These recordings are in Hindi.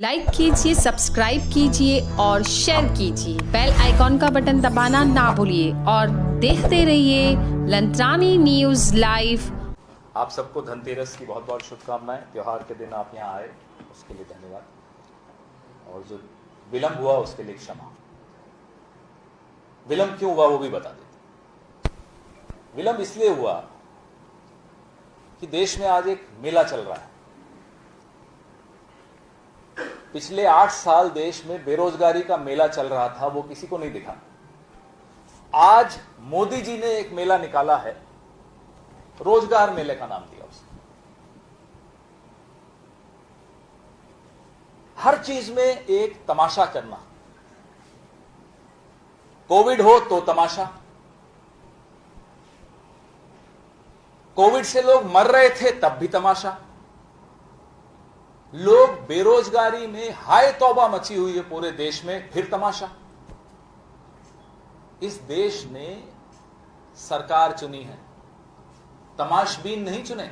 लाइक कीजिए, सब्सक्राइब कीजिए और शेयर कीजिए। बेल आइकॉन का बटन दबाना ना भूलिए और देखते रहिए लंत्रानी न्यूज लाइव। आप सबको धनतेरस की बहुत बहुत शुभकामनाएं। त्यौहार के दिन आप यहाँ आए उसके लिए धन्यवाद और जो विलंब हुआ उसके लिए क्षमा। विलंब क्यों हुआ वो भी बता देते। विलंब इसलिए हुआ कि देश में आज एक मेला चल रहा है। पिछले 8 साल देश में बेरोजगारी का मेला चल रहा था, वो किसी को नहीं दिखा। आज मोदी जी ने एक मेला निकाला है, रोजगार मेले का नाम दिया उसने। हर चीज में एक तमाशा करना। कोविड हो तो तमाशा, कोविड से लोग मर रहे थे तब भी तमाशा, लोग बेरोजगारी में हाय तौबा मची हुई है पूरे देश में, फिर तमाशा। इस देश ने सरकार चुनी है, तमाशबीन नहीं चुने।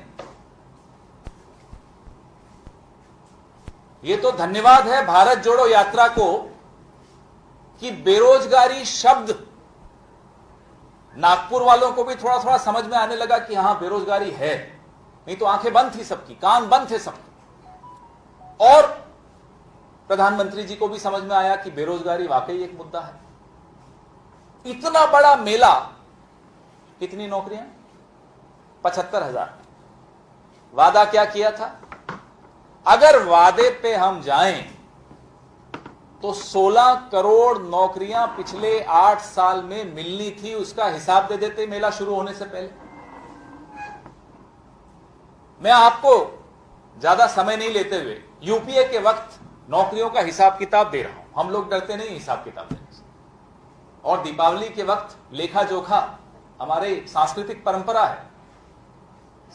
यह तो धन्यवाद है भारत जोड़ो यात्रा को कि बेरोजगारी शब्द नागपुर वालों को भी थोड़ा थोड़ा समझ में आने लगा कि हां बेरोजगारी है, नहीं तो आंखें बंद थी सबकी, कान बंद थे सबके। और प्रधानमंत्री जी को भी समझ में आया कि बेरोजगारी वाकई एक मुद्दा है। इतना बड़ा मेला, कितनी नौकरियां? 75,000। वादा क्या किया था? अगर वादे पे हम जाएं तो 16 करोड़ नौकरियां पिछले 8 साल में मिलनी थी, उसका हिसाब दे देते मेला शुरू होने से पहले। मैं आपको ज्यादा समय नहीं लेते हुए यूपीए के वक्त नौकरियों का हिसाब किताब दे रहा हूं। हम लोग डरते नहीं हिसाब किताब देने से। और दीपावली के वक्त लेखा जोखा हमारे सांस्कृतिक परंपरा है,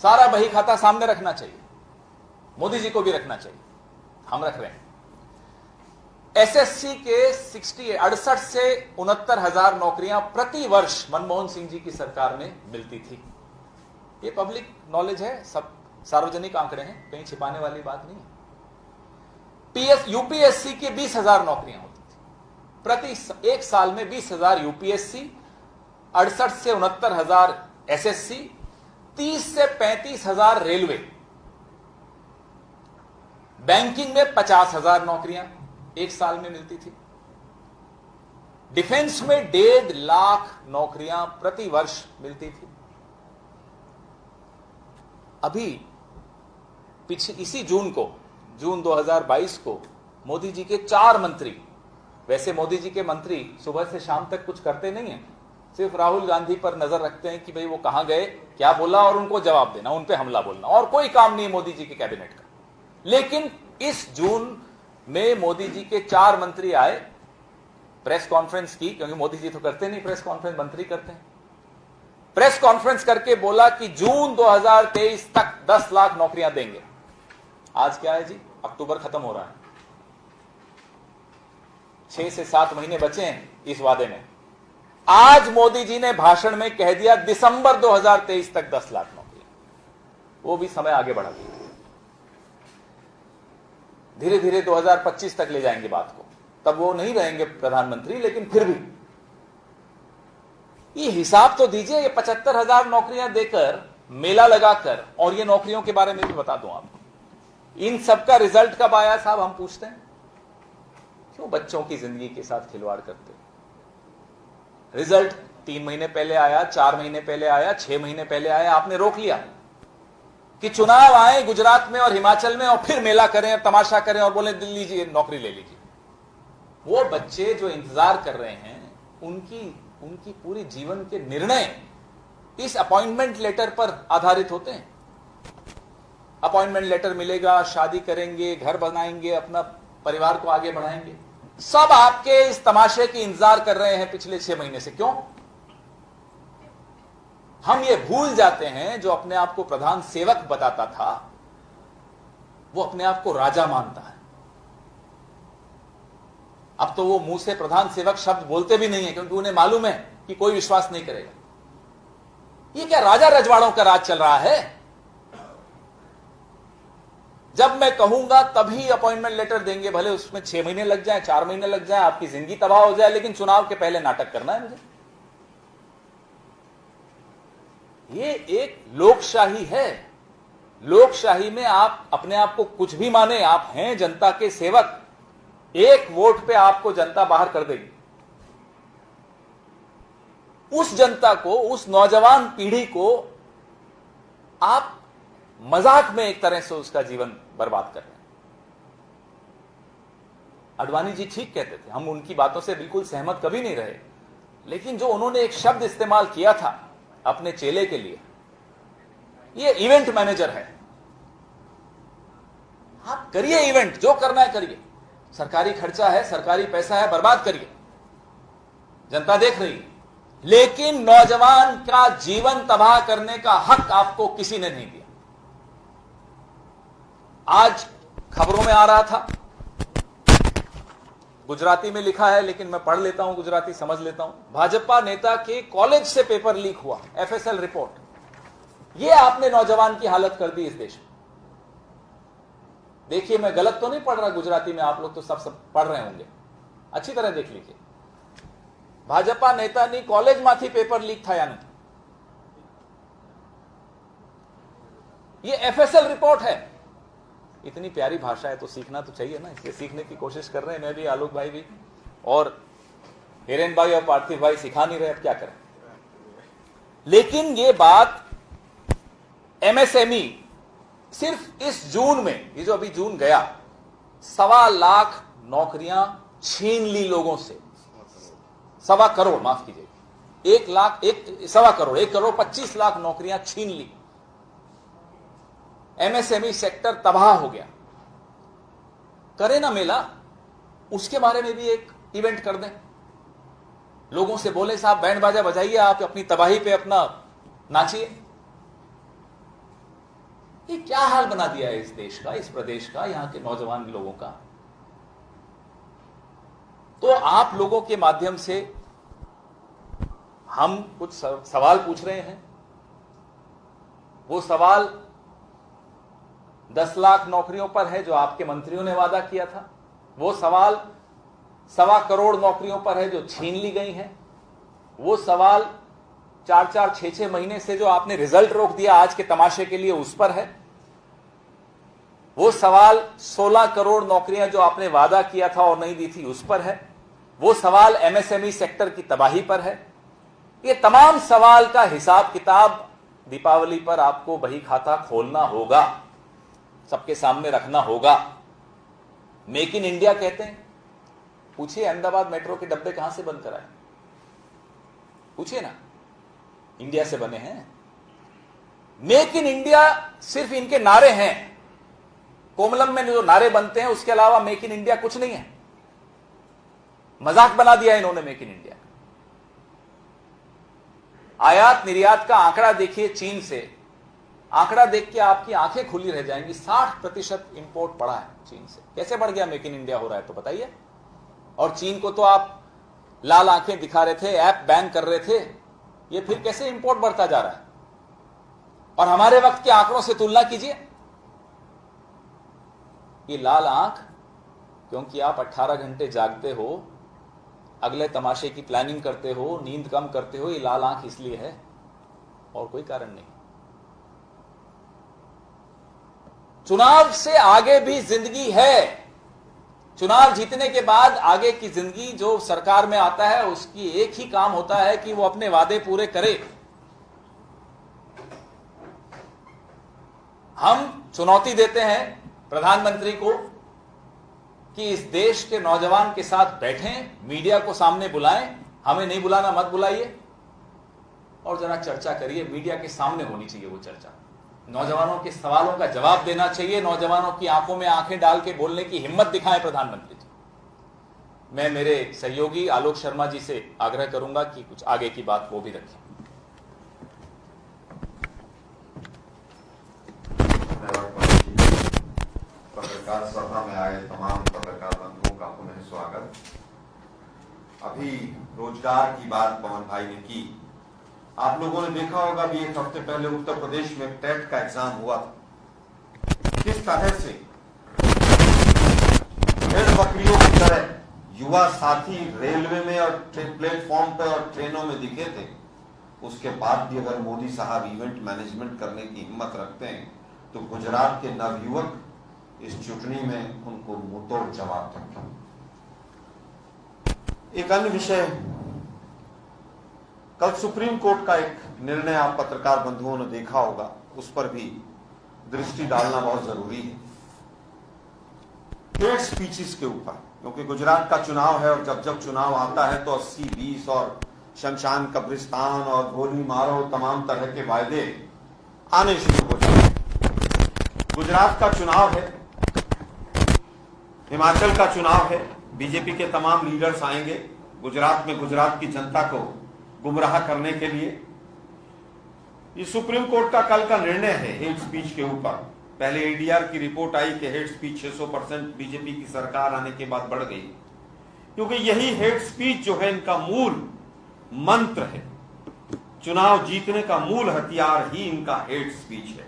सारा बही खाता सामने रखना चाहिए। मोदी जी को भी रखना चाहिए, हम रख रहे हैं। एसएससी के 68 से 69,000 नौकरियां प्रति वर्ष मनमोहन सिंह जी की सरकार में मिलती थी। ये पब्लिक नॉलेज है, सब सार्वजनिक आंकड़े हैं, कहीं छिपाने वाली बात नहीं है। यूपीएससी की 20,000 नौकरियां होती थी प्रति एक साल में। 20,000 यूपीएससी, 68 से 69,000 एसएससी, 30 से 35,000 रेलवे। बैंकिंग में 50,000 नौकरियां एक साल में मिलती थी। डिफेंस में 1.5 लाख नौकरियां प्रति वर्ष मिलती थी। अभी इसी जून 2022 को मोदी जी के 4 मंत्री, वैसे मोदी जी के मंत्री सुबह से शाम तक कुछ करते नहीं है, सिर्फ राहुल गांधी पर नजर रखते हैं कि भाई वो कहां गए, क्या बोला, और उनको जवाब देना, उन पे हमला बोलना, और कोई काम नहीं है मोदी जी के कैबिनेट का। लेकिन इस जून में मोदी जी के 4 मंत्री आए, प्रेस कॉन्फ्रेंस की, क्योंकि मोदी जी तो करते नहीं प्रेस कॉन्फ्रेंस, मंत्री करते हैं। प्रेस कॉन्फ्रेंस करके बोला कि जून 2023 तक 10 लाख नौकरियां देंगे। आज क्या है जी? अक्टूबर खत्म हो रहा है, 6 से 7 महीने बचे हैं इस वादे में। आज मोदी जी ने भाषण में कह दिया दिसंबर 2023 तक 10 लाख नौकरियां। वो भी समय आगे बढ़ा दिया, धीरे धीरे 2025 तक ले जाएंगे बात को, तब वो नहीं रहेंगे प्रधानमंत्री, लेकिन फिर भी ये हिसाब तो दीजिए। ये 75,000 नौकरियां देकर, मेला लगाकर, और ये नौकरियों के बारे में भी बता दूं आपको, इन सबका रिजल्ट कब आया साहब? हम पूछते हैं। क्यों बच्चों की जिंदगी के साथ खिलवाड़ करते हो? रिजल्ट 3 महीने पहले आया, 4 महीने पहले आया, 6 महीने पहले आया, आपने रोक लिया कि चुनाव आए गुजरात में और हिमाचल में और फिर मेला करें और तमाशा करें और बोले दिल्ली जी नौकरी ले लीजिए। वो बच्चे जो इंतजार कर रहे हैं, उनकी पूरी जीवन के निर्णय इस अपॉइंटमेंट लेटर पर आधारित होते हैं। अपॉइंटमेंट लेटर मिलेगा, शादी करेंगे, घर बनाएंगे, अपना परिवार को आगे बढ़ाएंगे, सब आपके इस तमाशे की इंतजार कर रहे हैं पिछले 6 महीने से। क्यों? हम ये भूल जाते हैं, जो अपने आप को प्रधान सेवक बताता था वो अपने आप को राजा मानता है। अब तो वो मुंह से प्रधान सेवक शब्द बोलते भी नहीं है, क्योंकि उन्हें मालूम है कि कोई विश्वास नहीं करेगा। ये क्या राजा रजवाड़ों का राज चल रहा है? जब मैं कहूंगा तभी अपॉइंटमेंट लेटर देंगे, भले उसमें 6 महीने लग जाए, 4 महीने लग जाए, आपकी जिंदगी तबाह हो जाए, लेकिन चुनाव के पहले नाटक करना है मुझे। ये एक लोकशाही है। लोकशाही में आप अपने आप को कुछ भी माने, आप हैं जनता के सेवक। एक वोट पे आपको जनता बाहर कर देगी। उस जनता को, उस नौजवान पीढ़ी को आप मजाक में एक तरह से उसका जीवन बर्बाद कर रहे हैं। अडवाणी जी ठीक कहते थे, हम उनकी बातों से बिल्कुल सहमत कभी नहीं रहे, लेकिन जो उन्होंने एक शब्द इस्तेमाल किया था अपने चेले के लिए, ये इवेंट मैनेजर है। आप करिए इवेंट, जो करना है करिए, सरकारी खर्चा है, सरकारी पैसा है, बर्बाद करिए, जनता देख रही है, लेकिन नौजवान का जीवन तबाह करने का हक आपको किसी ने नहीं दिया। आज खबरों में आ रहा था, गुजराती में लिखा है लेकिन मैं पढ़ लेता हूं, गुजराती समझ लेता हूं। भाजपा नेता के कॉलेज से पेपर लीक हुआ, एफएसएल रिपोर्ट। यह आपने नौजवान की हालत कर दी इस देश में। देखिए, मैं गलत तो नहीं पढ़ रहा गुजराती में, आप लोग तो सब पढ़ रहे होंगे, अच्छी तरह देख लीजिए। भाजपा नेतानी कॉलेजમાંથી पेपर लीक થયા નથી। ये एफएसएल रिपोर्ट है। इतनी प्यारी भाषा है तो सीखना तो चाहिए ना, इसलिए सीखने की कोशिश कर रहे हैं, मैं भी, आलोक भाई भी, और हिरेन भाई और पार्थिव भाई सिखा नहीं रहे, अब क्या करें। लेकिन ये बात एमएसएमई सिर्फ इस जून में, ये जो अभी जून गया, 1.25 लाख नौकरियां छीन ली लोगों से। 1.25 करोड़, माफ कीजिए, 1.25 करोड़ 25 लाख नौकरियां छीन ली। एमएसएमई सेक्टर तबाह हो गया। करें ना मेला, उसके बारे में भी एक इवेंट कर दें, लोगों से बोले साहब बैंड बाजा बजाइए, आप अपनी तबाही पे अपना नाचिए। ये क्या हाल बना दिया है इस देश का, इस प्रदेश का, यहां के नौजवान लोगों का। तो आप लोगों के माध्यम से हम कुछ सवाल पूछ रहे हैं। वो सवाल 10 लाख नौकरियों पर है जो आपके मंत्रियों ने वादा किया था। वो सवाल 1.25 करोड़ नौकरियों पर है जो छीन ली गई हैं। वो सवाल 4-4, 6-6 महीने से जो आपने रिजल्ट रोक दिया आज के तमाशे के लिए, उस पर है। वो सवाल 16 करोड़ नौकरियां जो आपने वादा किया था और नहीं दी थी, उस पर है। वो सवाल एमएसएमई सेक्टर की तबाही पर है। ये तमाम सवाल का हिसाब किताब दीपावली पर आपको बही खाता खोलना होगा, सबके सामने रखना होगा। मेक इन इंडिया कहते हैं, पूछिए अहमदाबाद मेट्रो के डब्बे कहां से बन कर आए, पूछिए ना, इंडिया से बने हैं। मेक इन इंडिया सिर्फ इनके नारे हैं। कोमलम में जो नारे बनते हैं उसके अलावा मेक इन इंडिया कुछ नहीं है। मजाक बना दिया इन्होंने मेक इन इंडिया। आयात निर्यात का आंकड़ा देखिए चीन से, आंकड़ा देख के आपकी आंखें खुली रह जाएंगी। 60% इंपोर्ट बढ़ा है चीन से। कैसे बढ़ गया, मेक इन इंडिया हो रहा है तो बताइए। और चीन को तो आप लाल आंखें दिखा रहे थे, ऐप बैन कर रहे थे, ये फिर कैसे इंपोर्ट बढ़ता जा रहा है। और हमारे वक्त के आंकड़ों से तुलना कीजिए। ये लाल आंख क्योंकि आप 18 घंटे जागते हो, अगले तमाशे की प्लानिंग करते हो, नींद कम करते हो, ये लाल आंख इसलिए है, और कोई कारण नहीं। चुनाव से आगे भी जिंदगी है। चुनाव जीतने के बाद आगे की जिंदगी जो सरकार में आता है उसकी एक ही काम होता है कि वो अपने वादे पूरे करे। हम चुनौती देते हैं प्रधानमंत्री को कि इस देश के नौजवान के साथ बैठें, मीडिया को सामने बुलाएं, हमें नहीं बुलाना मत बुलाइए, और जरा चर्चा करिए। मीडिया के सामने होनी चाहिए वो चर्चा, नौजवानों के सवालों का जवाब देना चाहिए, नौजवानों की आंखों में आंखें डाल के बोलने की हिम्मत दिखाएं प्रधानमंत्री जी। मैं मेरे सहयोगी आलोक शर्मा जी से आग्रह करूंगा कि कुछ आगे की बात वो भी रखें। पत्रकार सभा में आए तमाम पत्रकार बंधुओं का पुनः स्वागत। अभी रोजगार की बात पवन भाई ने की। आप लोगों ने देखा होगा भी, एक हफ्ते पहले उत्तर प्रदेश में टेट का एग्जाम हुआ था। किस जिस तरह से भेड़ बकरियों की तरह युवा साथी रेलवे में और प्लेटफॉर्म पे और ट्रेनों में दिखे थे, उसके बाद भी अगर मोदी साहब इवेंट मैनेजमेंट करने की हिम्मत रखते हैं तो गुजरात के नवयुवक इस चुटनी में उनको मुंहतोड़ जवाब देंगे। एक अन्य विषय, कल सुप्रीम कोर्ट का एक निर्णय आप पत्रकार बंधुओं ने देखा होगा, उस पर भी दृष्टि डालना बहुत जरूरी है। हेट स्पीचेस के ऊपर, क्योंकि गुजरात का चुनाव है और जब जब चुनाव आता है तो 80-20 और शमशान कब्रिस्तान और गोली मारो तमाम तरह के वायदे आने शुरू हो जाते हैं। गुजरात का चुनाव है, हिमाचल का चुनाव है, बीजेपी के तमाम लीडर्स आएंगे गुजरात में गुजरात की जनता को गुमराह करने के लिए। ये सुप्रीम कोर्ट का कल का निर्णय है हेट स्पीच के ऊपर। पहले एडीआर की रिपोर्ट आई कि हेट स्पीच 600% बीजेपी की सरकार आने के बाद बढ़ गई, क्योंकि यही हेट स्पीच जो है इनका मूल मंत्र है। चुनाव जीतने का मूल हथियार ही इनका हेट स्पीच है।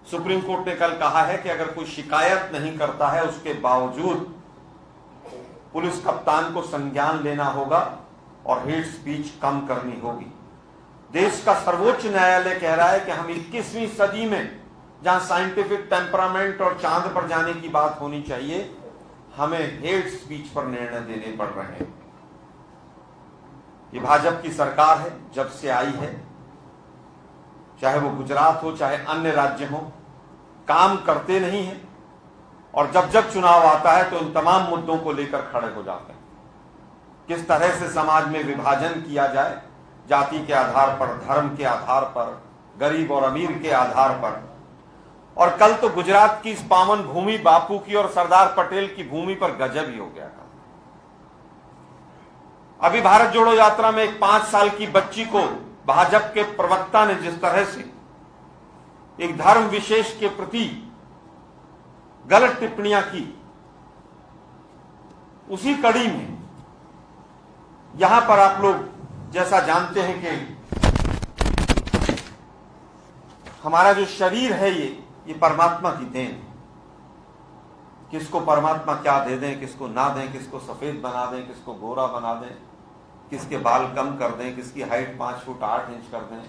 सुप्रीम कोर्ट ने कल कहा है कि अगर कोई शिकायत नहीं करता है उसके बावजूद पुलिस कप्तान को संज्ञान लेना होगा और हेट स्पीच कम करनी होगी। देश का सर्वोच्च न्यायालय कह रहा है कि हम 21वीं सदी में, जहां साइंटिफिक टेम्परामेंट और चांद पर जाने की बात होनी चाहिए, हमें हेट स्पीच पर निर्णय देने पड़ रहे हैं। ये भाजपा की सरकार है, जब से आई है, चाहे वो गुजरात हो चाहे अन्य राज्य हो, काम करते नहीं है और जब जब चुनाव आता है तो इन तमाम मुद्दों को लेकर खड़े हो जाते हैं। किस तरह से समाज में विभाजन किया जाए, जाति के आधार पर, धर्म के आधार पर, गरीब और अमीर के आधार पर। और कल तो गुजरात की इस पावन भूमि बापू की और सरदार पटेल की भूमि पर गजब ही हो गया था। अभी भारत जोड़ो यात्रा में एक 5 साल की बच्ची को भाजपा के प्रवक्ता ने जिस तरह से एक धर्म विशेष के प्रति गलत टिप्पणियां की, उसी कड़ी में यहां पर आप लोग जैसा जानते हैं कि हमारा जो शरीर है ये परमात्मा की देन है। किसको परमात्मा क्या दे दें, किसको ना दें, किसको सफेद बना दें, किसको गोरा बना दें, किसके बाल कम कर दें, किसकी हाइट 5 फुट 8 इंच कर दें,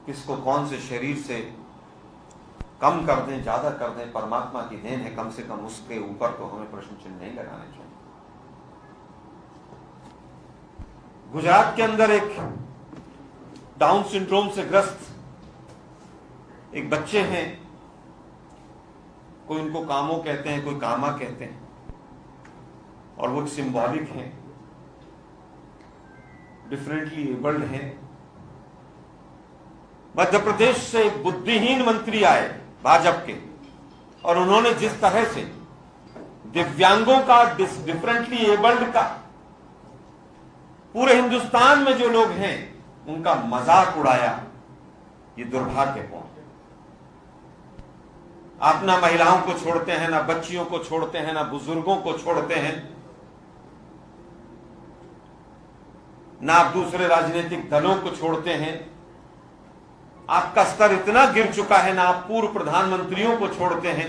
किसको कौन से शरीर से कम कर दें, ज्यादा कर दें, परमात्मा की देन है। कम से कम उसके ऊपर तो हमें प्रश्न चिन्ह नहीं लगाने चाहिए। गुजरात के अंदर एक डाउन सिंड्रोम से ग्रस्त एक बच्चे हैं, कोई उनको कामो कहते हैं, कोई कामा कहते हैं, और वो सिंबॉलिक हैं, डिफरेंटली एबल्ड हैं। मध्य प्रदेश से एक बुद्धिहीन मंत्री आए भाजपा के, और उन्होंने जिस तरह से दिव्यांगों का, डिफरेंटली एबल्ड का, पूरे हिंदुस्तान में जो लोग हैं उनका मजाक उड़ाया, ये दुर्भाग्यपूर्ण। आप ना महिलाओं को छोड़ते हैं, ना बच्चियों को छोड़ते हैं, ना बुजुर्गों को छोड़ते हैं, ना आप दूसरे राजनीतिक दलों को छोड़ते हैं। आपका स्तर इतना गिर चुका है, ना आप पूर्व प्रधानमंत्रियों को छोड़ते हैं।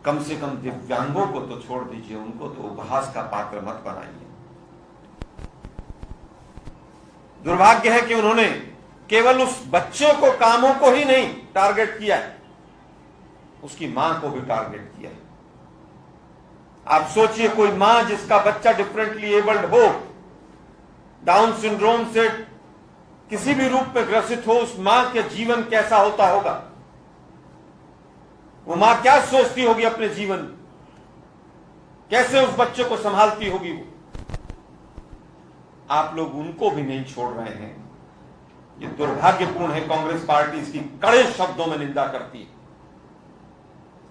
कम से कम दिव्यांगों को तो छोड़ दीजिए, उनको तो उपहास का पात्र मत बनाइए। दुर्भाग्य है कि उन्होंने केवल उस बच्चे को, कामों को ही नहीं टारगेट किया है, उसकी मां को भी टारगेट किया है। आप सोचिए, कोई मां जिसका बच्चा डिफरेंटली एबल्ड हो, डाउन सिंड्रोम से किसी भी रूप में ग्रसित हो, उस मां के जीवन कैसा होता होगा? वो मां क्या सोचती होगी अपने जीवन में, कैसे उस बच्चे को संभालती होगी वो? आप लोग उनको भी नहीं छोड़ रहे हैं। ये दुर्भाग्यपूर्ण है। कांग्रेस पार्टी इसकी कड़े शब्दों में निंदा करती है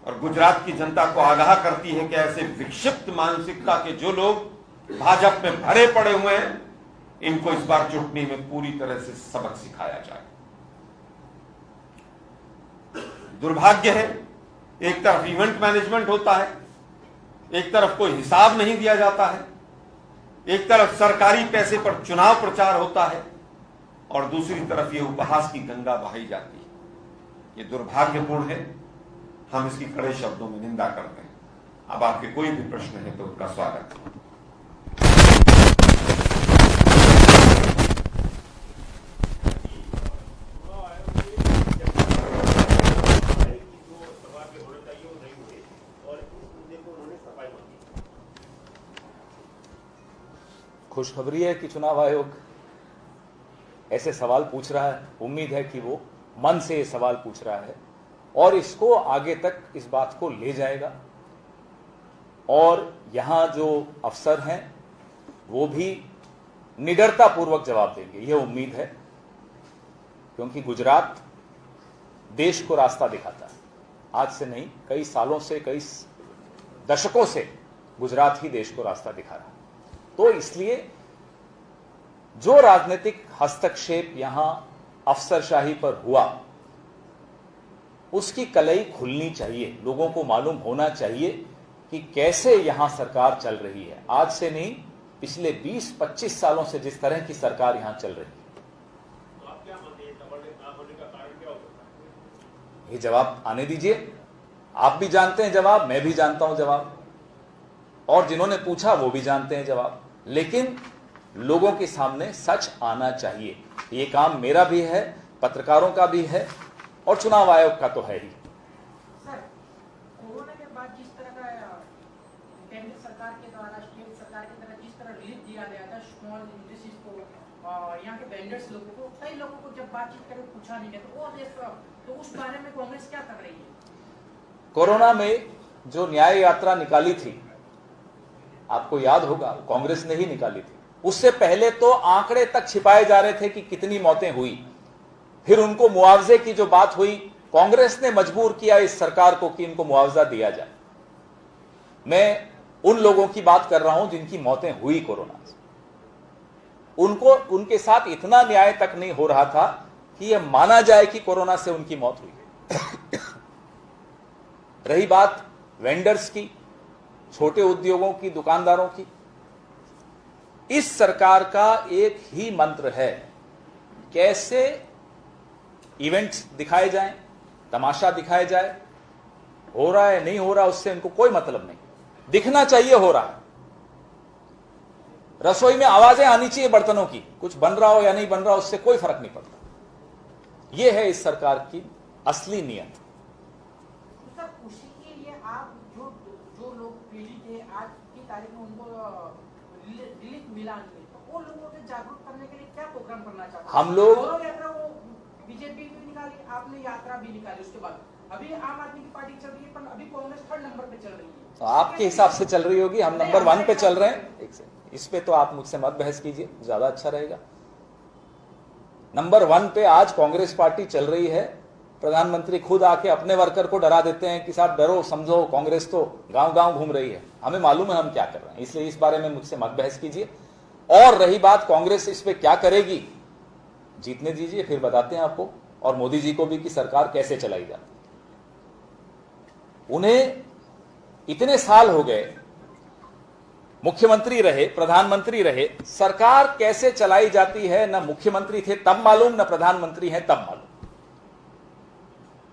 और गुजरात की जनता को आगाह करती है कि ऐसे विक्षिप्त मानसिकता के जो लोग भाजपा में भरे पड़े हुए हैं, इनको इस बार चुटनी में पूरी तरह से सबक सिखाया जाए। दुर्भाग्य है, एक तरफ इवेंट मैनेजमेंट होता है, एक तरफ कोई हिसाब नहीं दिया जाता है, एक तरफ सरकारी पैसे पर चुनाव प्रचार होता है और दूसरी तरफ ये उपहास की गंगा बहाई जाती है। ये दुर्भाग्यपूर्ण है। हम इसकी कड़े शब्दों में निंदा करते हैं। अब आपके कोई भी प्रश्न है तो उनका स्वागत है। खुशखबरी है कि चुनाव आयोग ऐसे सवाल पूछ रहा है। उम्मीद है कि वो मन से ये सवाल पूछ रहा है और इसको आगे तक इस बात को ले जाएगा और यहां जो अफसर हैं वो भी निडरता पूर्वक जवाब देंगे, ये उम्मीद है, क्योंकि गुजरात देश को रास्ता दिखाता है। आज से नहीं, कई सालों से, कई दशकों से गुजरात ही देश को रास्ता दिखा रहा है। तो इसलिए जो राजनीतिक हस्तक्षेप यहां अफसरशाही पर हुआ उसकी कलई खुलनी चाहिए। लोगों को मालूम होना चाहिए कि कैसे यहां सरकार चल रही है। आज से नहीं, पिछले 20-25 सालों से जिस तरह की सरकार यहां चल रही है। तो आप क्या मानते हैं, जबरदस्त ना होने का कारण क्या हो सकता है? ये जवाब आने दीजिए। आप भी जानते हैं जवाब, मैं भी जानता हूं जवाब, और जिन्होंने पूछा वो भी जानते हैं जवाब। लेकिन लोगों के सामने सच आना चाहिए। ये काम मेरा भी है, पत्रकारों का भी है और चुनाव आयोग का तो है ही। सर, कोरोना के बाद जिस तरह का केंद्र सरकार के द्वारा, स्टेट सरकार की तरफ जिस तरह रिलीफ दिया गया था स्मॉल इंडस्ट्रीज को, यहाँ के वेंडर्स लोगों को, कई लोगों को जब बातचीत करके पूछा नहीं गया, तो उस बारे में कांग्रेस क्या कर रही है? कोरोना में जो न्याय यात्रा निकाली थी, आपको याद होगा, कांग्रेस ने ही निकाली थी। उससे पहले तो आंकड़े तक छिपाए जा रहे थे कि कितनी मौतें हुई। फिर उनको मुआवजे की जो बात हुई, कांग्रेस ने मजबूर किया इस सरकार को कि इनको मुआवजा दिया जाए। मैं उन लोगों की बात कर रहा हूं जिनकी मौतें हुई कोरोना से। उनको, उनके साथ इतना न्याय तक नहीं हो रहा था कि यह माना जाए कि कोरोना से उनकी मौत हुई। रही बात वेंडर्स की, छोटे उद्योगों की, दुकानदारों की, इस सरकार का एक ही मंत्र है, कैसे इवेंट्स दिखाए जाएं, तमाशा दिखाया जाए। हो रहा है नहीं हो रहा उससे इनको कोई मतलब नहीं, दिखना चाहिए हो रहा है। रसोई में आवाजें आनी चाहिए बर्तनों की, कुछ बन रहा हो या नहीं बन रहा उससे कोई फर्क नहीं पड़ता। यह है इस सरकार की असली नीयत। सर, उसी के लिए आप जो लोग पीड़ित थे आज की तारीख में उनको रिलीफ मिला नहीं, तो वो लोगों को जागरूक करने के लिए क्या प्रोग्राम करना चाहते हैं? हम लोग दोनों यात्रा, वो बीजेपी भी निकाली, आपने यात्रा भी निकाली, उसके बाद अभी आम आदमी की पार्टी चल रही है, पर अभी कांग्रेस 3rd नंबर पे चल रही है। तो आपके हिसाब से चल रही होगी, हम नंबर 1 पे चल रहे हैं। इस पे तो आप मुझसे मत बहस कीजिए, ज्यादा अच्छा रहेगा। नंबर 1 पे आज कांग्रेस पार्टी चल रही है। प्रधानमंत्री खुद आके अपने वर्कर को डरा देते हैं कि साहब डरो, समझो, कांग्रेस तो गांव-गांव घूम रही है। हमें मालूम है हम क्या कर रहे हैं, इसलिए इस बारे में मुझसे मत बहस कीजिए। और रही बात कांग्रेस इस पे क्या करेगी, जीतने दीजिए, फिर बताते हैं आपको, और मोदी जी को भी कि सरकार कैसे चलाई जाती है। उन्हें इतने साल हो गए, मुख्यमंत्री रहे, प्रधानमंत्री रहे, सरकार कैसे चलाई जाती है न मुख्यमंत्री थे तब मालूम, न प्रधानमंत्री हैं तब मालूम।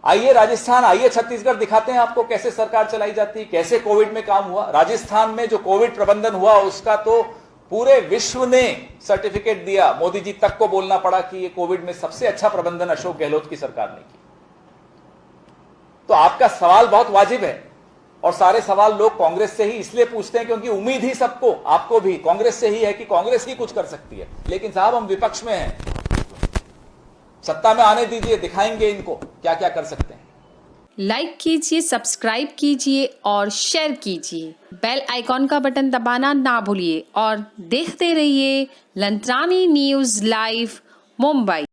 आइए राजस्थान, आइए छत्तीसगढ़, दिखाते हैं आपको कैसे सरकार चलाई जाती है, कैसे कोविड में काम हुआ। राजस्थान में जो कोविड प्रबंधन हुआ उसका तो पूरे विश्व ने सर्टिफिकेट दिया। मोदी जी तक को बोलना पड़ा कि ये कोविड में सबसे अच्छा प्रबंधन अशोक गहलोत की सरकार ने किया। तो आपका सवाल बहुत वाजिब है, और सारे सवाल लोग कांग्रेस से ही इसलिए पूछते हैं क्योंकि उम्मीद ही सबको, आपको भी, कांग्रेस से ही है कि कांग्रेस ही कुछ कर सकती है। लेकिन साहब हम विपक्ष में हैं, सत्ता में आने दीजिए, दिखाएंगे इनको क्या क्या कर सकते हैं। लाइक कीजिए, सब्सक्राइब कीजिए और शेयर कीजिए। बेल आइकॉन का बटन दबाना ना भूलिए और देखते रहिए लंत्रानी न्यूज़ लाइव मुंबई।